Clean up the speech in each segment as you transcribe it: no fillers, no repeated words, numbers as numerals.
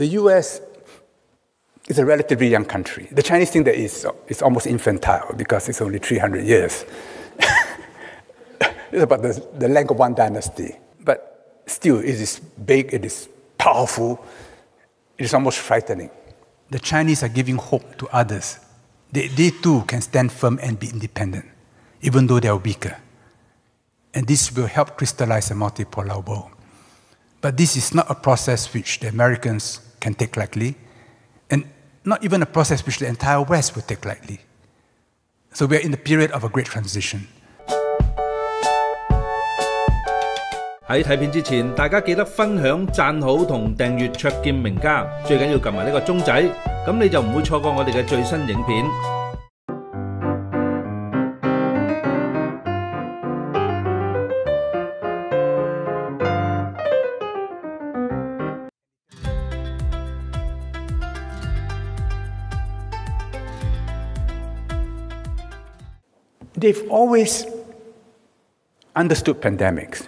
The US is a relatively young country. The Chinese think that it's almost infantile because it's only 300 years. It's about the length of one dynasty. But still, it is big, it is powerful, it is almost frightening. The Chinese are giving hope to others. They too can stand firm and be independent, even though they are weaker. And this will help crystallize a multipolar world. But this is not a process which the Americans can take lightly, and not even a process which the entire West will take lightly. So we are in the period of a great transition. 喺睇片之前，大家記得分享、讚好同訂閱灼見名家，最緊要撳埋呢個鐘仔，咁你就唔會錯過我哋嘅最新影片。They've always understood pandemics.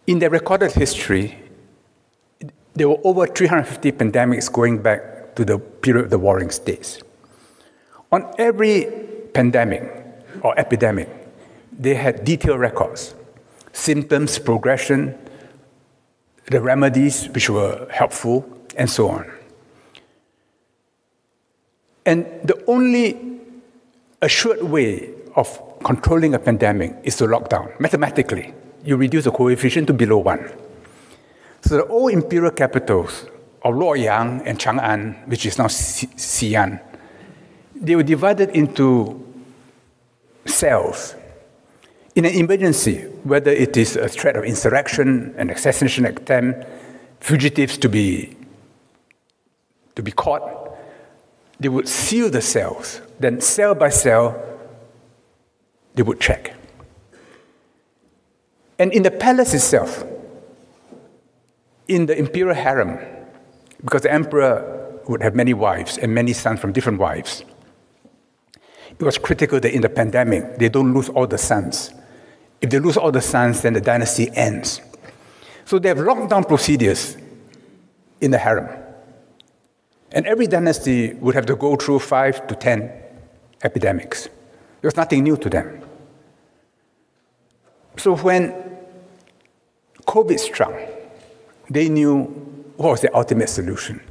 In their recorded history, there were over 350 pandemics going back to the period of the Warring States. On every pandemic or epidemic, they had detailed records, symptoms, progression, the remedies which were helpful, and so on. And the only assured way of controlling a pandemic is to lock down. Mathematically, you reduce the coefficient to below 1. So the old imperial capitals of Luoyang and Chang'an, which is now Xi'an, they were divided into cells. In an emergency, whether it is a threat of insurrection, an assassination attempt, fugitives to be caught, they would seal the cells. Then cell by cell, they would check. And in the palace itself, in the imperial harem, because the emperor would have many wives and many sons from different wives, it was critical that in the pandemic, they don't lose all the sons. If they lose all the sons, then the dynasty ends. So they have lockdown procedures in the harem. And every dynasty would have to go through 5 to 10 epidemics. There was nothing new to them. So when COVID struck, they knew what was the ultimate solution.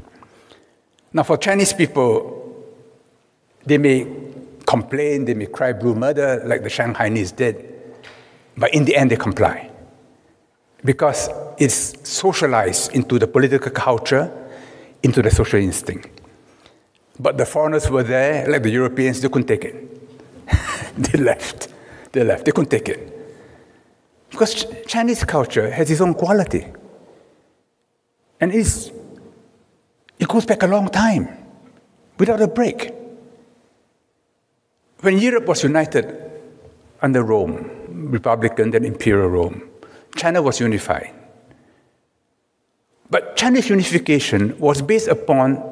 Now for Chinese people, they may complain, they may cry blue murder like the Shanghainese did, but in the end they comply. Because it's socialized into the political culture, into the social instinct. But the foreigners were there, like the Europeans, they couldn't take it. They left. They couldn't take it. Because Chinese culture has its own quality. And it goes back a long time, without a break. When Europe was united under Rome, Republican, then Imperial Rome, China was unified. But Chinese unification was based upon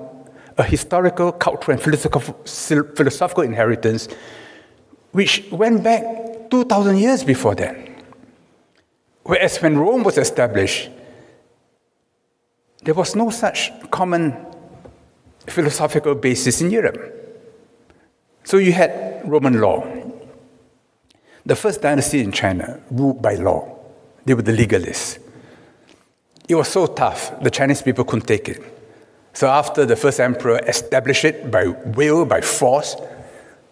a historical, cultural, and philosophical inheritance which went back 2,000 years before that. Whereas when Rome was established, there was no such common philosophical basis in Europe. So you had Roman law. The first dynasty in China ruled by law. They were the legalists. It was so tough, the Chinese people couldn't take it. So after the first emperor established it by will, by force,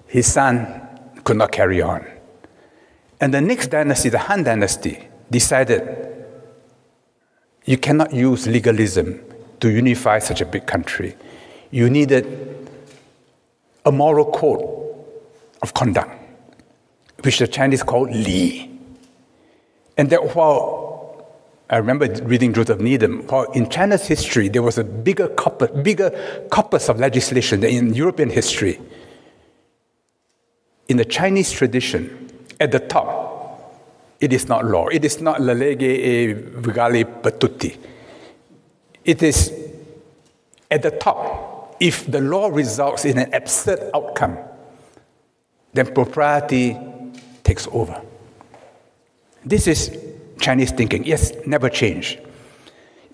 his son could not carry on. And the next dynasty, the Han dynasty, decided you cannot use legalism to unify such a big country. You needed a moral code of conduct, which the Chinese called Li. And that while I remember reading Joseph Needham, while in China's history there was a bigger corpus of legislation than in European history, in the Chinese tradition, at the top, it is not law. It is not la legge e vigale per tutti. It is at the top. If the law results in an absurd outcome, then propriety takes over. This is Chinese thinking. Yes, never change.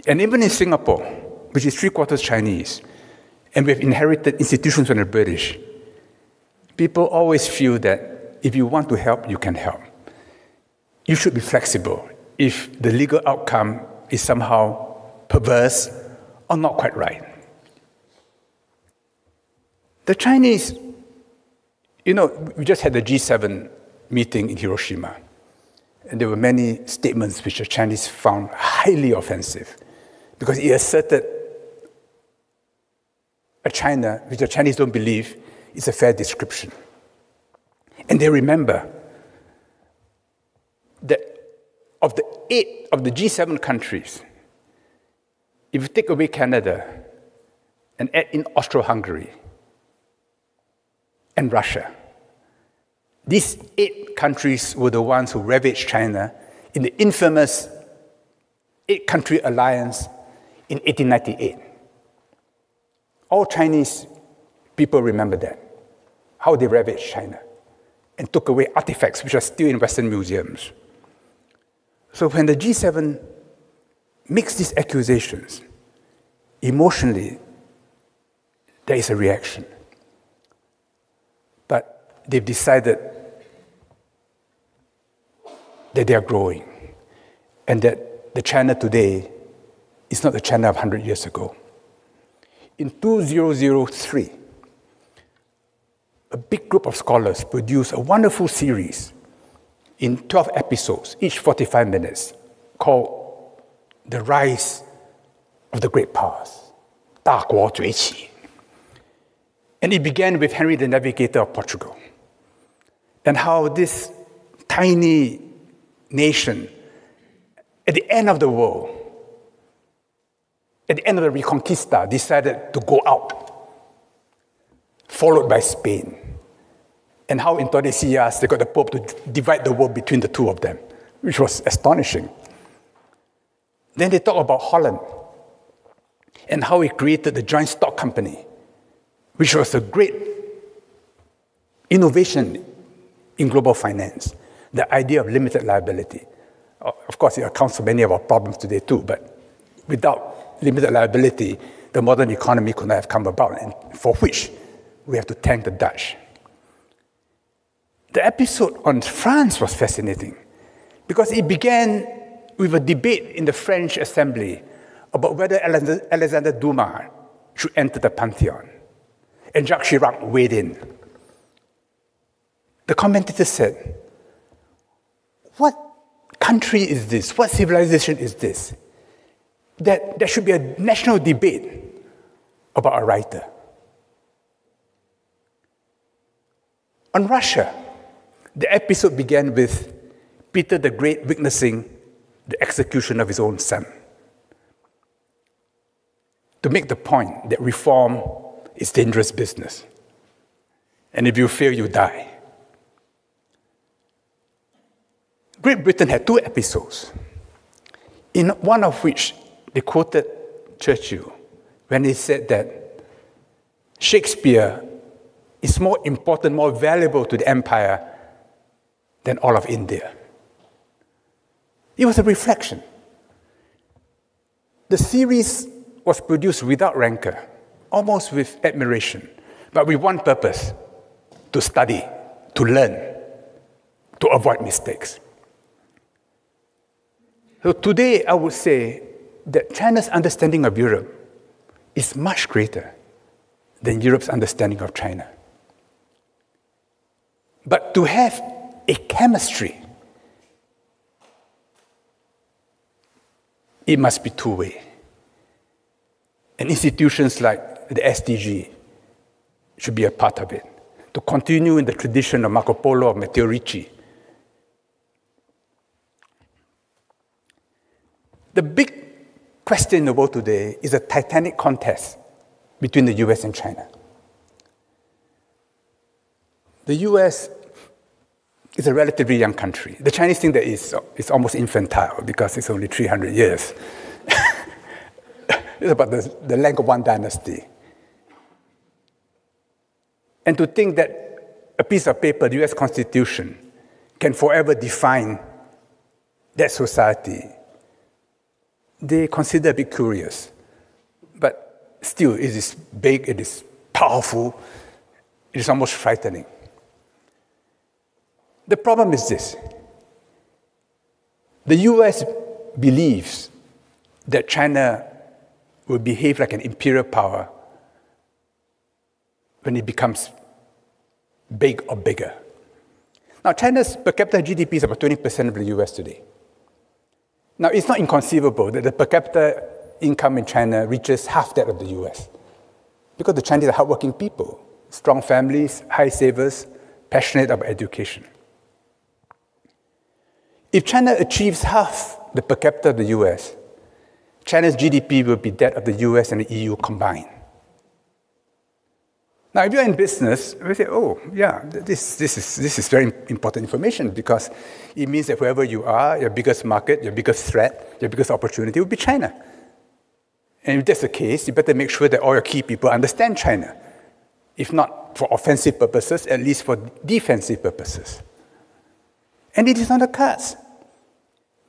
And even in Singapore, which is three-quarters Chinese, and we've inherited institutions from the British, people always feel that if you want to help, you can help. You should be flexible if the legal outcome is somehow perverse or not quite right. The Chinese, we just had the G7 meeting in Hiroshima, and there were many statements which the Chinese found highly offensive because it asserted a China which the Chinese don't believe is a fair description. And they remember that of the 8 of the G7 countries, if you take away Canada and add in Austro-Hungary and Russia, these 8 countries were the ones who ravaged China in the infamous 8-country alliance in 1898. All Chinese people remember that, how they ravaged China and took away artifacts which are still in Western museums. So when the G7 makes these accusations, emotionally, there is a reaction. But they've decided that they are growing and that the China today is not the China of 100 years ago. In 2003, a big group of scholars produced a wonderful series in 12 episodes, each 45 minutes, called The Rise of the Great Powers, 大国崛起. And it began with Henry the Navigator of Portugal, and how this tiny nation, at the end of the world, at the end of the Reconquista, decided to go out, followed by Spain. And how in Tordesillas they got the Pope to divide the world between the two of them, which was astonishing. Then they talk about Holland and how he created the joint stock company, which was a great innovation in global finance, the idea of limited liability. Of course, it accounts for many of our problems today too, but without limited liability, the modern economy could not have come about, and for which we have to thank the Dutch. The episode on France was fascinating because it began with a debate in the French Assembly about whether Alexander Dumas should enter the Pantheon. And Jacques Chirac weighed in. The commentator said, what country is this? What civilization is this? That there should be a national debate about a writer. On Russia, the episode began with Peter the Great witnessing the execution of his own son, to make the point that reform is dangerous business. And if you fail, you die. Great Britain had 2 episodes, in one of which they quoted Churchill when he said that Shakespeare is more important, more valuable to the empire than all of India. It was a reflection. The series was produced without rancor, almost with admiration, but with one purpose: to study, to learn, to avoid mistakes. So today, I would say that China's understanding of Europe is much greater than Europe's understanding of China. But to have a chemistry, it must be two-way. And institutions like the SDG should be a part of it, to continue in the tradition of Marco Polo, of Matteo Ricci. The big question in the world today is a titanic contest between the US and China. The US is a relatively young country. The Chinese think that it's almost infantile because it's only 300 years. It's about the length of one dynasty. And to think that a piece of paper, the US Constitution, can forever define that society, they consider a bit curious. but still it is big, it is powerful, it is almost frightening. The problem is this. The US believes that China will behave like an imperial power when it becomes big or bigger. Now, China's per capita GDP is about 20% of the US today. Now, it's not inconceivable that the per capita income in China reaches half that of the US, because the Chinese are hardworking people, strong families, high savers, passionate about education. If China achieves half the per capita of the US, China's GDP will be that of the US and the EU combined. Now, if you're in business, we say, oh, yeah, this is very important information, because it means that wherever you are, your biggest market, your biggest threat, your biggest opportunity will be China. And if that's the case, you better make sure that all your key people understand China. If not for offensive purposes, at least for defensive purposes. And it is on the cards.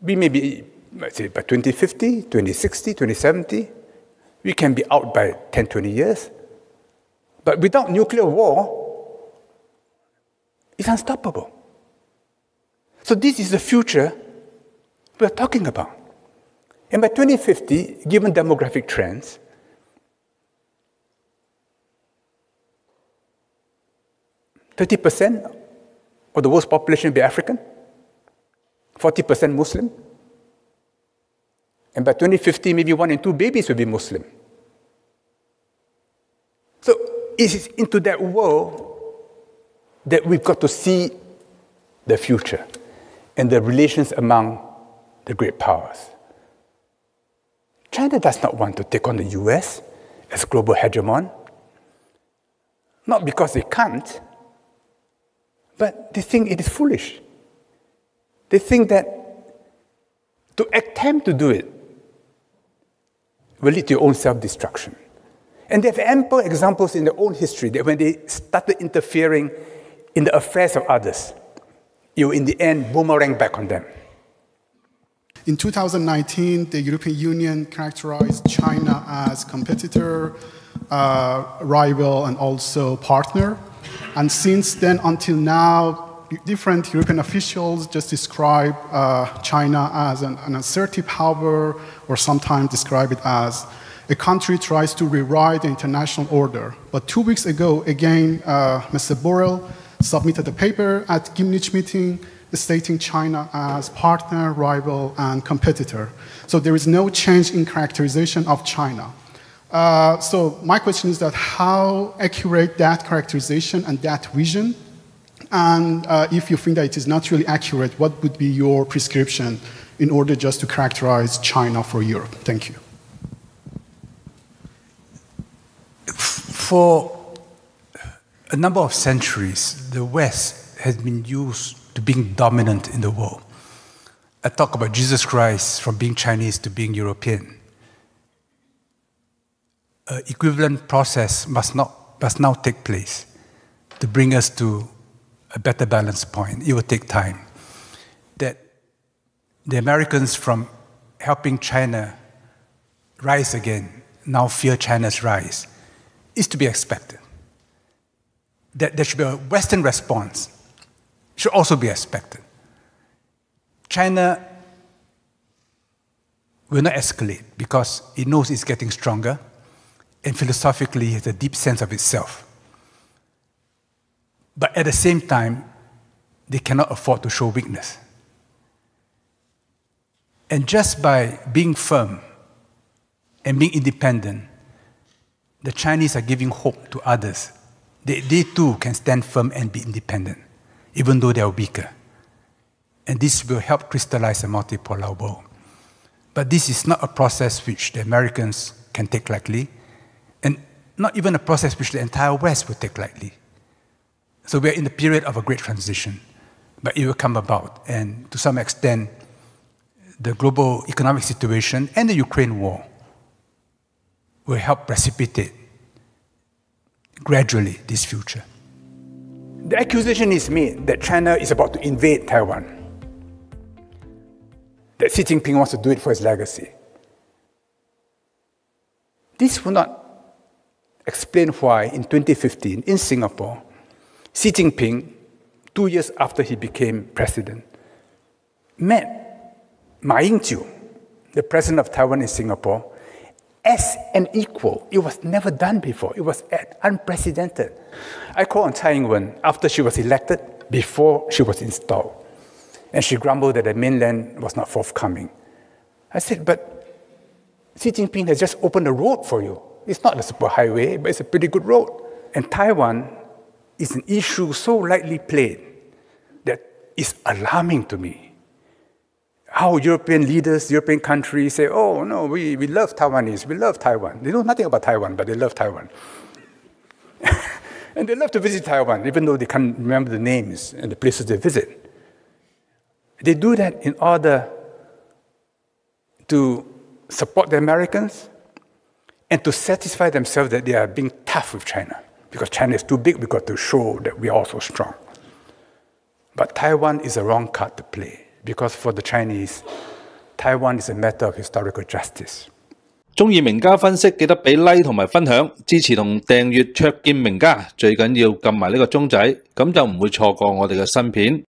We may be, let's say, by 2050, 2060, 2070, we can be out by 10, 20 years. But without nuclear war, it's unstoppable. So this is the future we're talking about. And by 2050, given demographic trends, %30 of the world's population will be African, 40% Muslim, and by 2050, maybe 1 in 2 babies will be Muslim. So it is into that world that we've got to see the future and the relations among the great powers. China does not want to take on the US as global hegemon, not because they can't, but they think it is foolish. They think that to attempt to do it will lead to your own self-destruction. And they have ample examples in their own history that when they started interfering in the affairs of others, it will in the end boomerang back on them. In 2019, the European Union characterized China as competitor, rival, and also partner. And since then until now, different European officials just describe China as an assertive power, or sometimes describe it as a country tries to rewrite the international order. But 2 weeks ago, again, Mr. Borrell submitted a paper at Gimnich meeting stating China as partner, rival, and competitor. So there is no change in characterization of China. So my question is that how accurate that characterization and that vision? And if you think that it is not really accurate, what would be your prescription in order just to characterize China for Europe? Thank you. For a number of centuries, the West has been used to being dominant in the world. I talk about Jesus Christ from being Chinese to being European. An equivalent process must now take place to bring us to a better balance point. It will take time. That the Americans, from helping China rise again, now fear China's rise, is to be expected. That there should be a Western response should also be expected. China will not escalate because it knows it's getting stronger, and philosophically has a deep sense of itself. But at the same time, they cannot afford to show weakness. And just by being firm and being independent, the Chinese are giving hope to others. They too can stand firm and be independent, even though they are weaker. And this will help crystallize a multipolar world. But this is not a process which the Americans can take lightly, and not even a process which the entire West will take lightly. So we are in the period of a great transition, but it will come about. And to some extent, the global economic situation and the Ukraine war will help precipitate gradually this future. The accusation is made that China is about to invade Taiwan, that Xi Jinping wants to do it for his legacy. This will not explain why in 2015 in Singapore, Xi Jinping, 2 years after he became president, met Ma Ying-jeou, the president of Taiwan in Singapore, as an equal. It was never done before. It was unprecedented. I called on Tsai Ing-wen after she was elected, before she was installed. And she grumbled that the mainland was not forthcoming. I said, but Xi Jinping has just opened a road for you. It's not a superhighway, but it's a pretty good road. And Taiwan is an issue so lightly played that is alarming to me. How European leaders, European countries say, oh, no, we love Taiwanese, we love Taiwan. They know nothing about Taiwan, but they love Taiwan. And they love to visit Taiwan, even though they can't remember the names and the places they visit. They do that in order to support the Americans and to satisfy themselves that they are being tough with China. Because China is too big, we've got to show that we are also strong. But Taiwan is a wrong card to play. Because for the Chinese, Taiwan is a matter of historical justice. 中意名家分析，記得俾 like 同埋分享，支持同訂閱卓見名家，最緊要撳埋呢個鐘仔，咁就唔會錯過我哋嘅新片。